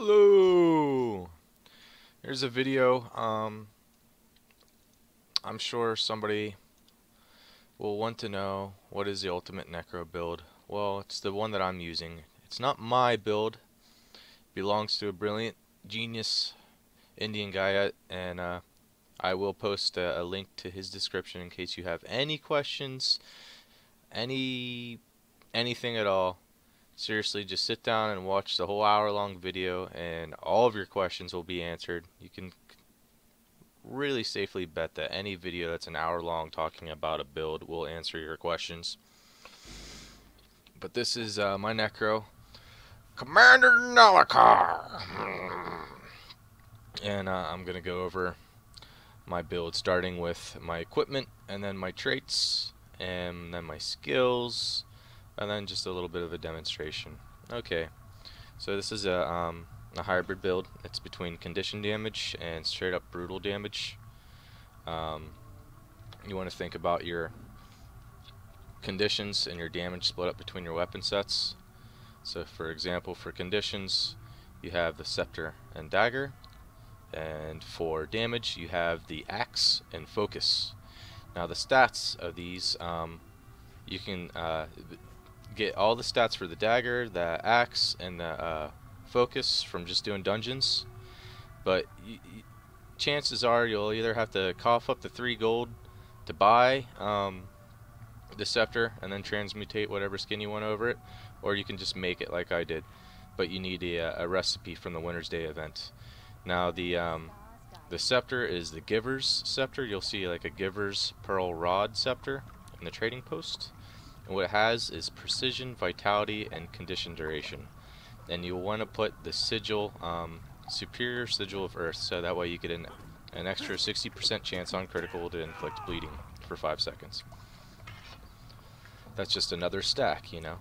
Hello! Here's a video. I'm sure somebody will want to know what is the ultimate Necro build. Well, it's the one that I'm using. It's not my build. It belongs to a brilliant, genius Indian guy, and I will post a link to his description in case you have any questions, anything at all. Seriously, just sit down and watch the whole hour-long video, and all of your questions will be answered. You can really safely bet that any video that's an hour long talking about a build will answer your questions. But this is my Necro, Commander Nalakar, and I'm gonna go over my build, starting with my equipment, and then my traits, and then my skills, and then just a little bit of a demonstration. Okay, so this is a hybrid build. It's between condition damage and straight up brutal damage. You want to think about your conditions and your damage split up between your weapon sets. So for example, for conditions you have the scepter and dagger, and for damage you have the axe and focus. Now the stats of these, you can get all the stats for the dagger, the axe, and the focus from just doing dungeons, but chances are you'll either have to cough up the 3 gold to buy the scepter and then transmutate whatever skin you want over it, or you can just make it like I did, but you need a recipe from the Winter's Day event. Now the scepter is the Giver's scepter. You'll see like a Giver's Pearl Rod scepter in the trading post. And what it has is precision, vitality, and condition duration. And you'll want to put the sigil, superior sigil of earth, so that way you get an extra 60% chance on critical to inflict bleeding for 5 seconds. That's just another stack, you know.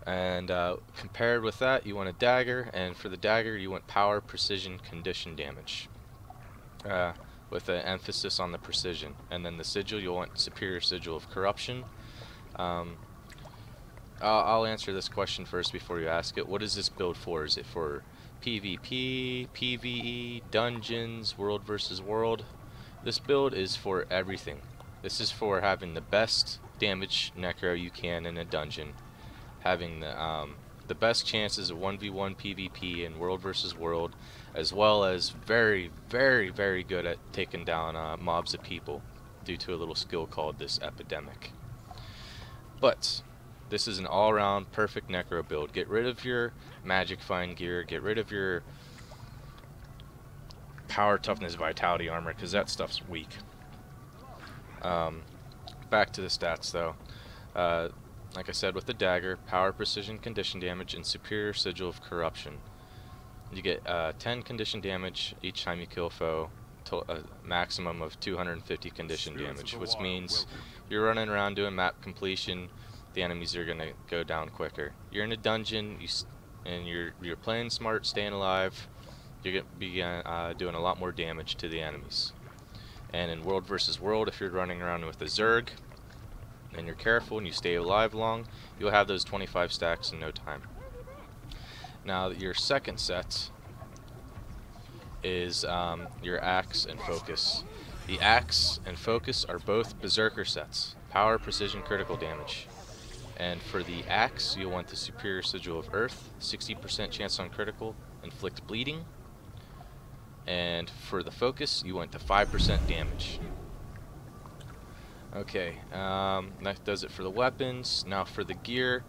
And compared with that, you want a dagger, and for the dagger you want power, precision, condition damage, with an emphasis on the precision. And then the sigil, you'll want superior sigil of corruption. I'll answer this question first before you ask it. What is this build for? Is it for PvP, PvE, dungeons, world versus world? This build is for everything. This is for having the best damage necro you can in a dungeon, having the best chances of 1v1 PvP and world versus world, as well as very, very, very good at taking down mobs of people due to a little skill called this epidemic. But this is an all-around perfect necro build. Get rid of your magic find gear, get rid of your power, toughness, vitality armor, because that stuff's weak. Back to the stats though. Like I said, with the dagger, power, precision, condition damage, and superior sigil of corruption. You get 10 condition damage each time you kill a foe, a maximum of 250 condition damage, which means you're running around doing map completion, the enemies are going to go down quicker. You're in a dungeon, and you're playing smart, staying alive, you're going to be doing a lot more damage to the enemies. And in world versus world, if you're running around with a Zerg, and you're careful and you stay alive long, you'll have those 25 stacks in no time. Now your second set is your axe and focus. The axe and focus are both berserker sets, power, precision, critical damage. And for the axe, you'll want the superior sigil of earth, 60% chance on critical, inflict bleeding. And for the focus, you want the 5% damage. Okay, that does it for the weapons. Now for the gear,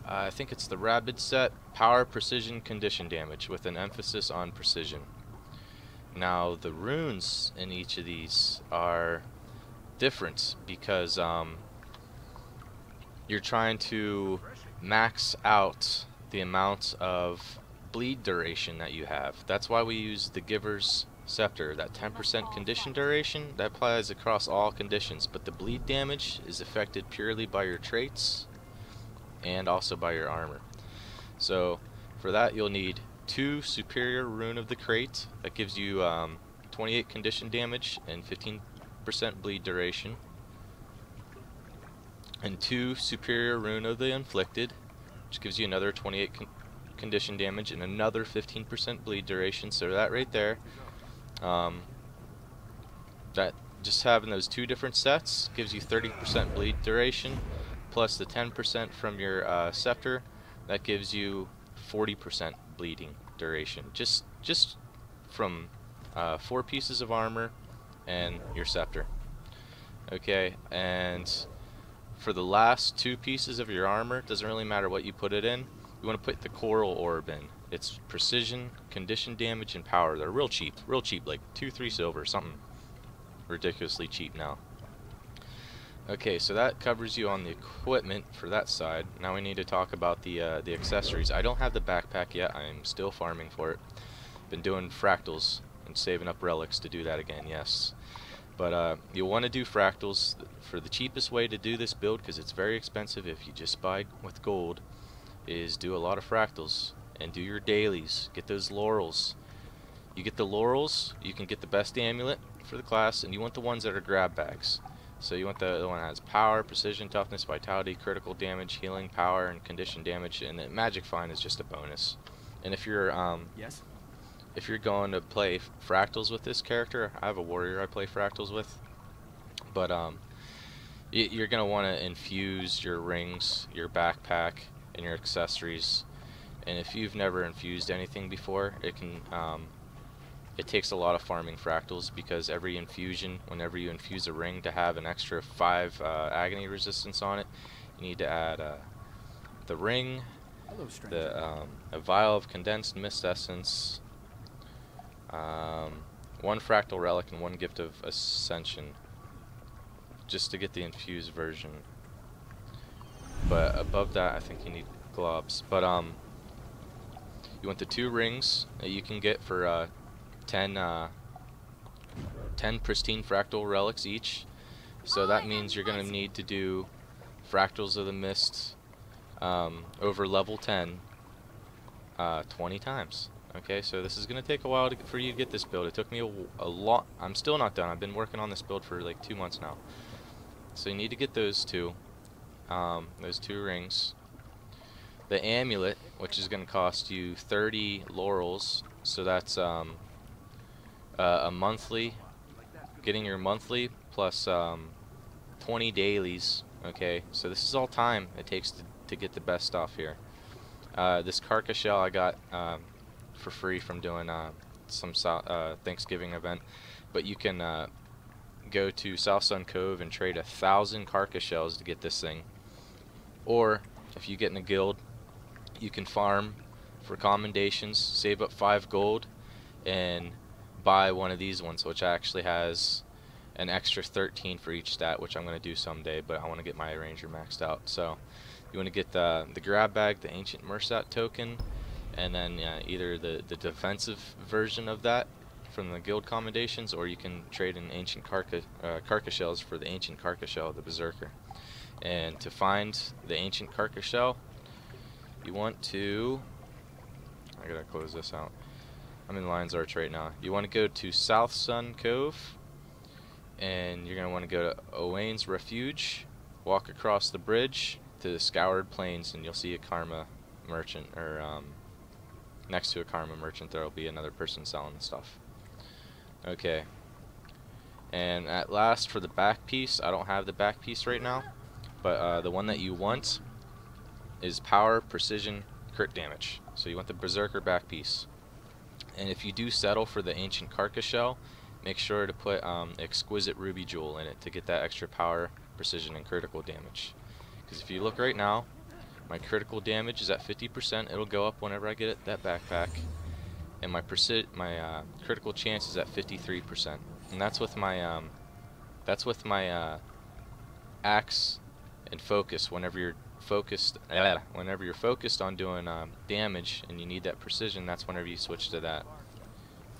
I think it's the Rabid set, power, precision, condition damage, with an emphasis on precision. Now the runes in each of these are different because you're trying to max out the amount of bleed duration that you have. That's why we use the Giver's scepter. That 10% condition duration, that applies across all conditions, but the bleed damage is affected purely by your traits and also by your armor. So for that you'll need 2 superior rune of the crate, that gives you 28 condition damage and 15% bleed duration, and 2 superior rune of the inflicted, which gives you another 28 condition damage and another 15% bleed duration. So that right there, that just having those two different sets gives you 30% bleed duration, plus the 10% from your scepter, that gives you 40% bleeding duration. Just from 4 pieces of armor and your scepter. Okay, and for the last 2 pieces of your armor, doesn't really matter what you put it in. You want to put the coral orb in. It's precision, condition damage, and power. They're real cheap, like 2-3 silver, something ridiculously cheap now. Okay, so that covers you on the equipment for that side. Now we need to talk about the accessories. I don't have the backpack yet. I'm still farming for it. Been doing fractals and saving up relics to do that again. Yes. But you'll want to do fractals for the cheapest way to do this build, because it's very expensive if you just buy with gold, is do a lot of fractals and do your dailies. Get those laurels. You get the laurels, you can get the best amulet for the class, and you want the ones that are grab bags. So you want the one that has power, precision, toughness, vitality, critical damage, healing, power, and condition damage, and the magic find is just a bonus. And if you're if you're going to play fractals with this character, I have a warrior I play fractals with, but you're going to want to infuse your rings, your backpack, and your accessories. And if you've never infused anything before, it takes a lot of farming fractals, because every infusion, whenever you infuse a ring to have an extra 5 agony resistance on it, you need to add the ring, a vial of condensed mist essence, 1 fractal relic, and 1 gift of ascension, just to get the infused version. But above that, I think you need globs. But you want the 2 rings that you can get for 10 pristine fractal relics each. So that means you're going to need to do fractals of the mist over level 10 20 times. Okay, so this is going to take a while for you to get this build. It took me a lot. I'm still not done. I've been working on this build for like 2 months now. So you need to get those 2 rings. The amulet, which is going to cost you 30 laurels, so that's a monthly, getting your monthly plus 20 dailies. Okay, so this is all time it takes to get the best stuff here. This carcass shell I got for free from doing some Thanksgiving event, but you can go to South Sun Cove and trade 1,000 carcass shells to get this thing. Or if you get in a guild, you can farm for commendations, save up 5 gold, and buy one of these ones, which actually has an extra 13 for each stat, which I'm going to do someday, but I want to get my ranger maxed out. So you want to get the grab bag, the ancient Mersat token, and then either the defensive version of that from the guild commendations, or you can trade in ancient carcass shells for the ancient carcass shell of the berserker. And to find the ancient carcass shell, you want to, I gotta close this out, I'm in Lion's Arch right now. You want to go to South Sun Cove, and you're going to want to go to Owain's Refuge, walk across the bridge to the Scoured Plains, and you'll see a karma merchant, or next to a karma merchant there will be another person selling the stuff. Okay, and at last for the back piece, I don't have the back piece right now, but the one that you want is power, precision, crit damage. So you want the berserker back piece. And if you do settle for the ancient carcass shell, make sure to put exquisite ruby jewel in it to get that extra power, precision, and critical damage. Because if you look right now, my critical damage is at 50%. It'll go up whenever I get that backpack, and my critical chance is at 53%. And that's with my axe and focus. Whenever you're focused on doing damage and you need that precision, that's whenever you switch to that.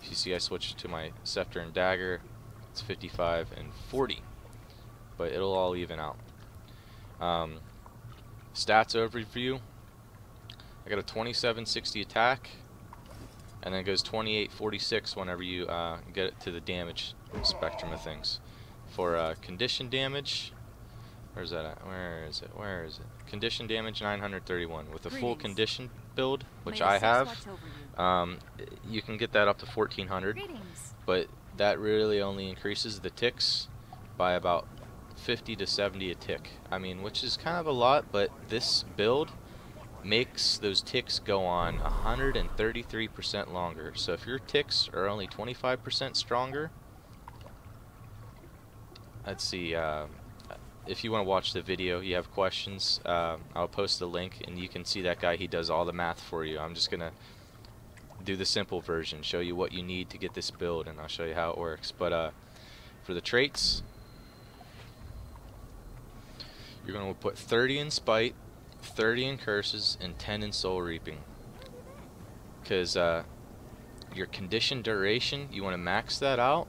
If you see, I switched to my scepter and dagger. It's 55 and 40, but it'll all even out. Stats overview, I got a 2760 attack, and then it goes 2846 whenever you get it to the damage spectrum of things. For condition damage, Where's that at? Where is it? Where is it? Condition damage 931. With a full condition build, which I have, you can get that up to 1400. But that really only increases the ticks by about 50 to 70 a tick. I mean, which is kind of a lot, but this build makes those ticks go on 133% longer. So if your ticks are only 25% stronger, let's see, if you want to watch the video, you have questions, I'll post the link and you can see that guy. He does all the math for you. I'm just gonna do the simple version, show you what you need to get this build, and I'll show you how it works. But for the traits, you're going to put 30 in spite, 30 in curses, and 10 in soul reaping, because your condition duration, you want to max that out,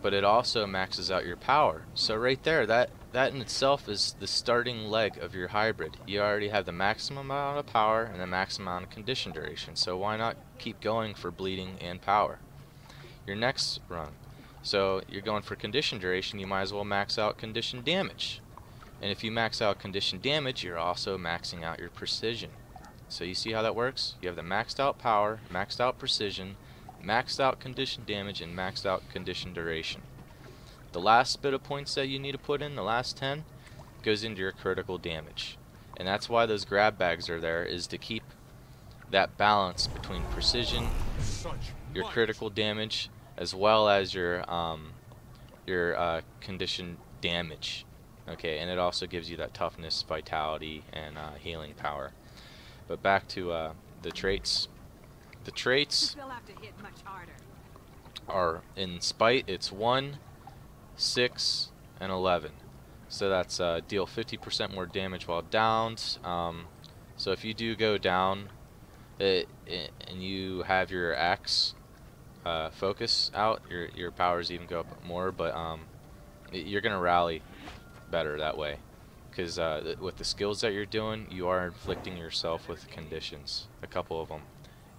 but it also maxes out your power. So right there, that in itself is the starting leg of your hybrid. You already have the maximum amount of power and the maximum amount of condition duration, so why not keep going for bleeding and power? Your next run, so you're going for condition duration, you might as well max out condition damage. And if you max out condition damage, you're also maxing out your precision. So you see how that works? You have the maxed out power, maxed out precision, maxed out condition damage, and maxed out condition duration. The last bit of points that you need to put in, the last 10, goes into your critical damage. And that's why those grab bags are there, is to keep that balance between precision, your critical damage, as well as your condition damage. Okay, and it also gives you that toughness, vitality, and healing power. But back to the traits. The traits are in spite, it's 1, 6, and 11. So that's deal 50% more damage while downed. So if you do go down and you have your axe focus out, your powers even go up more, but you're gonna rally better that way, because with the skills that you're doing, you are inflicting yourself with conditions, a couple of them,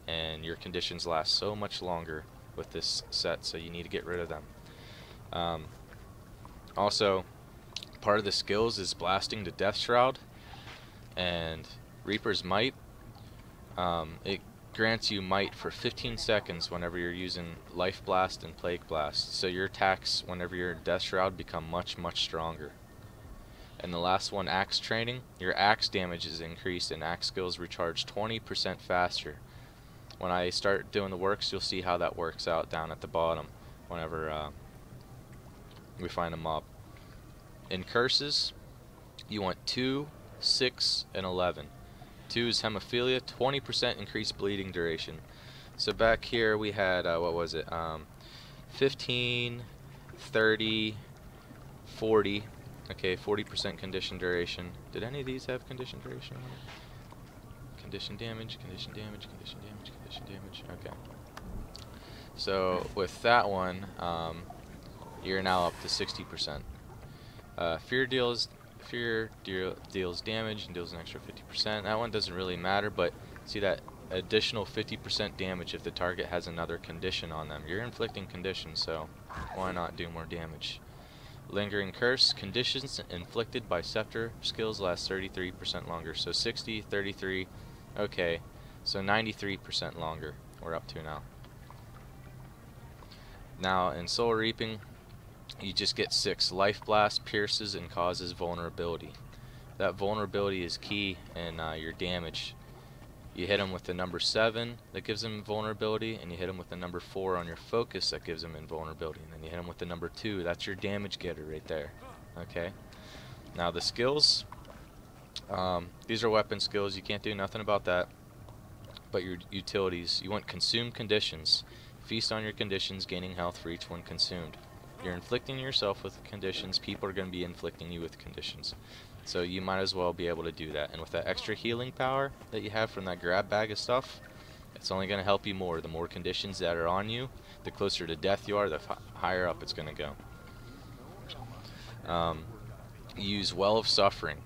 and your conditions last so much longer with this set, so you need to get rid of them. Also, part of the skills is blasting the Death Shroud and Reaper's Might. It grants you might for 15 seconds whenever you're using Life Blast and Plague Blast, so your attacks whenever you're in Death Shroud become much stronger. And the last one, axe training, your axe damage is increased and axe skills recharge 20% faster. When I start doing the works, you'll see how that works out down at the bottom whenever we find a mob. In curses, you want 2, 6, and 11. 2 is hemophilia, 20% increased bleeding duration. So back here we had, what was it, 15, 30, 40. Okay, 40% condition duration. Did any of these have condition duration on it? Condition damage, condition damage, condition damage, condition damage. Okay. So with that one, you're now up to 60%. Fear deals damage and deals an extra 50%. That one doesn't really matter, but see that additional 50% damage if the target has another condition on them. You're inflicting conditions, so why not do more damage? Lingering Curse, conditions inflicted by scepter skills last 33% longer. So 60, 33, okay, so 93% longer we're up to now. Now in Soul Reaping, you just get 6. Life Blast pierces and causes vulnerability. That vulnerability is key in your damage. You hit them with the number 7, that gives them vulnerability, and you hit them with the number 4 on your focus, that gives them invulnerability, and then you hit them with the number 2, that's your damage getter right there. Okay. Now the skills, these are weapon skills, you can't do nothing about that. But your utilities, you want consume conditions. Feast on your conditions, gaining health for each one consumed. You're inflicting yourself with conditions, people are going to be inflicting you with conditions. So you might as well be able to do that. And with that extra healing power that you have from that grab bag of stuff, it's only going to help you more. The more conditions that are on you, the closer to death you are, the higher up it's going to go. Use Well of Suffering.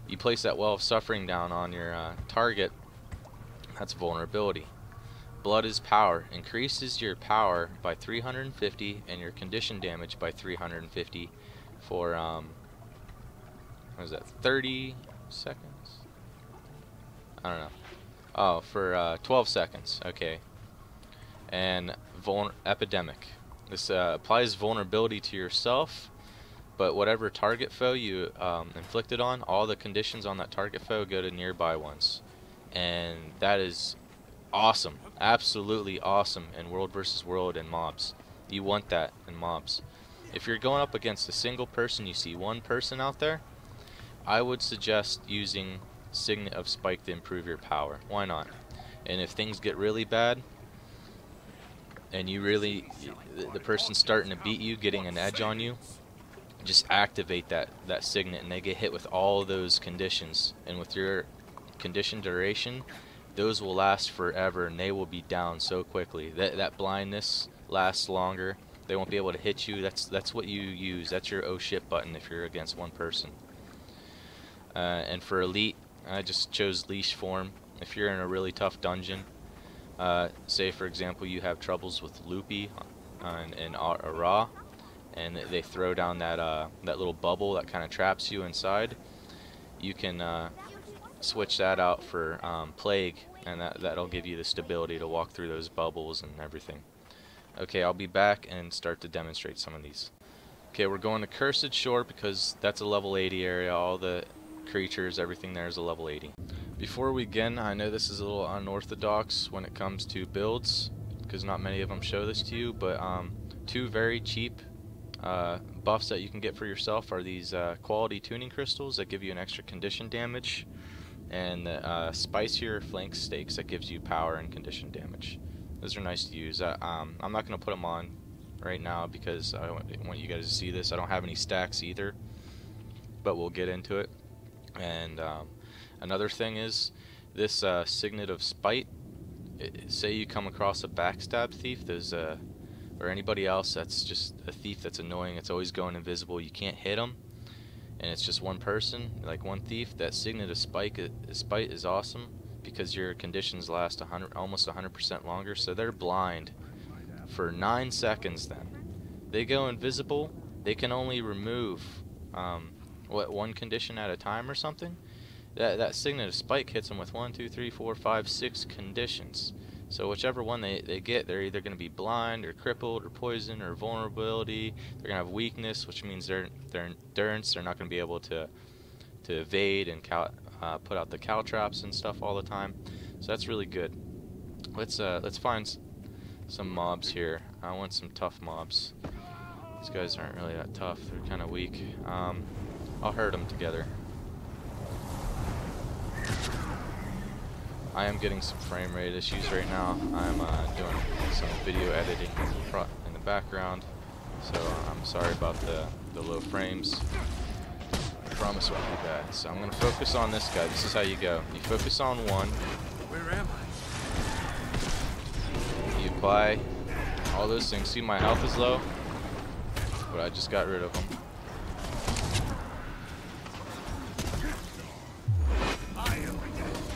You place that Well of Suffering down on your target, that's vulnerability. Blood is Power. Increases your power by 350 and your condition damage by 350 for what is that, 30 seconds? I don't know. Oh, for 12 seconds. Okay. And epidemic. This applies vulnerability to yourself, but whatever target foe you inflict it on, all the conditions on that target foe go to nearby ones. And that is awesome. Absolutely awesome in World versus World and mobs. You want that in mobs. If you're going up against a single person, you see one person out there, I would suggest using Signet of Spike to improve your power. Why not? And if things get really bad, and the person's starting to beat you, getting an edge on you, just activate that Signet, and they get hit with all those conditions. And with your condition duration, those will last forever, and they will be down so quickly. That blindness lasts longer. They won't be able to hit you. That's what you use. That's your oh shit button if you're against one person. And for elite, I just chose leash form. If you're in a really tough dungeon, say for example you have troubles with Loopy and Ra, and they throw down that little bubble that kind of traps you inside, you can switch that out for Plague, and that'll give you the stability to walk through those bubbles and everything. Okay, I'll be back and start to demonstrate some of these. Okay, we're going to Cursed Shore because that's a level 80 area. All the creatures, everything there is a level 80. Before we begin, I know this is a little unorthodox when it comes to builds, because not many of them show this to you, but two very cheap buffs that you can get for yourself are these quality tuning crystals that give you an extra condition damage, and the spicier flank stakes that gives you power and condition damage. Those are nice to use. I'm not going to put them on right now because I want you guys to see this. I don't have any stacks either, but we'll get into it. And another thing is this Signet of Spite. Say you come across a backstab thief, or anybody else that's just a thief that's annoying, it's always going invisible, you can't hit them, and it's just one person, like one thief. That Signet of Spite is awesome because your conditions last almost 100% longer, so they're blind for 9 seconds. Then they go invisible. They can only remove one condition at a time or something. That Signet of Spike hits them with 1, 2, 3, 4, 5, 6 conditions. So whichever one they get, they're either going to be blind or crippled or poison or vulnerability. They're going to have weakness, which means their endurance, they're not going to be able to evade and put out the caltrops and stuff all the time. So that's really good. Let's find some mobs here. I want some tough mobs. These guys aren't really that tough. They're kind of weak. I'll herd them together. I am getting some frame rate issues right now. I'm doing some video editing in the background, so I'm sorry about the low frames. I promise it won't be bad. So I'm going to focus on this guy. This is how you go. You focus on one. Where am I? You apply all those things. See, my health is low, but I just got rid of them.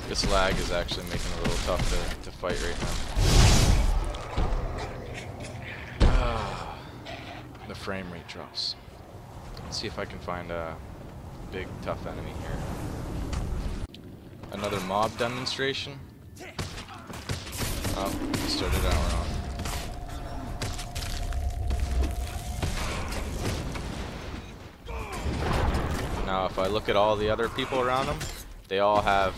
This lag is actually making it a little tough to fight right now. The frame rate drops. Let's see if I can find a big tough enemy here. Another mob demonstration. Oh, we started out wrong. Now if I look at all the other people around them, they all have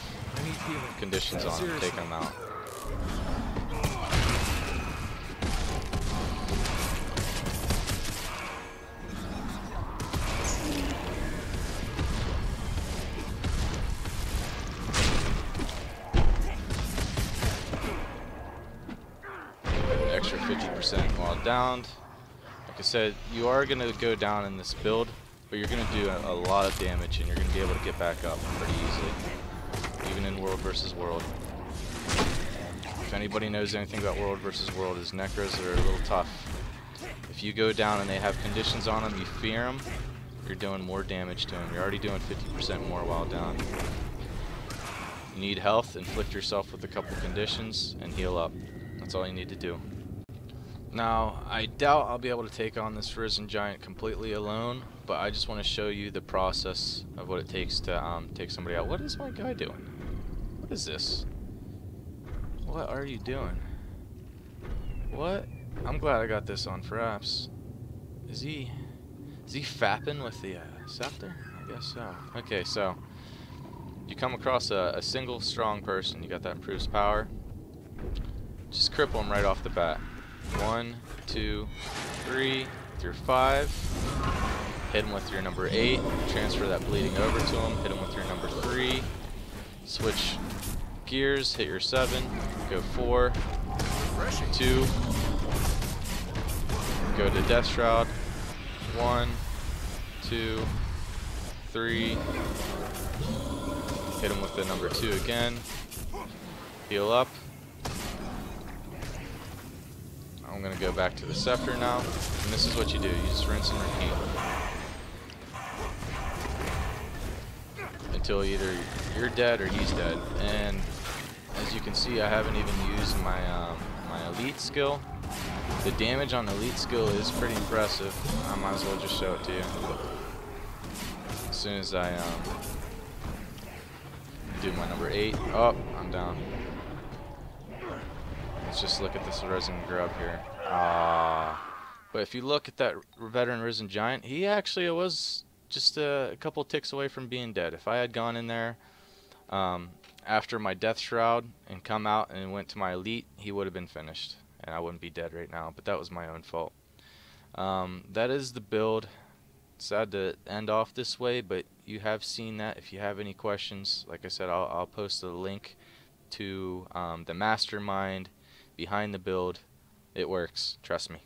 conditions on them, taking them out. An extra 50% while downed. Like I said, you are going to go down in this build, but you're going to do a lot of damage, and you're going to be able to get back up pretty easily, even in World versus World. If anybody knows anything about World versus World, is Necros are a little tough. If you go down and they have conditions on them, you fear them, you're doing more damage to them. You're already doing 50% more while down. You need health, inflict yourself with a couple conditions, and heal up. That's all you need to do. Now, I doubt I'll be able to take on this Risen Giant completely alone, but I just want to show you the process of what it takes to take somebody out. What is my guy doing? What is this? What are you doing? What? I'm glad I got this on fraps. Is he fapping with the scepter? I guess so. Okay, so you come across a single strong person. You got that improves power. Just cripple him right off the bat. 1, 2, 3, with your 5. Hit him with your number 8. Transfer that bleeding over to him. Hit him with your number 3. Switch gears. Hit your 7. Go 4, 2. Go to Death Shroud. 1, 2, 3. Hit him with the number 2 again. Heal up. I'm going to go back to the scepter now, and this is what you do. You just rinse and repeat until either you're dead or he's dead. And as you can see, I haven't even used my my elite skill. The damage on elite skill is pretty impressive. I might as well just show it to you. As soon as I do my number 8, oh, I'm down. Let's just look at this Risen Grub here. But if you look at that veteran Risen Giant, he actually was just a couple ticks away from being dead. If I had gone in there after my Death Shroud and come out and went to my Elite, he would have been finished. And I wouldn't be dead right now, but that was my own fault. That is the build. Sad to end off this way, but you have seen that. If you have any questions, like I said, I'll post a link to the mastermind behind the build. It works, trust me.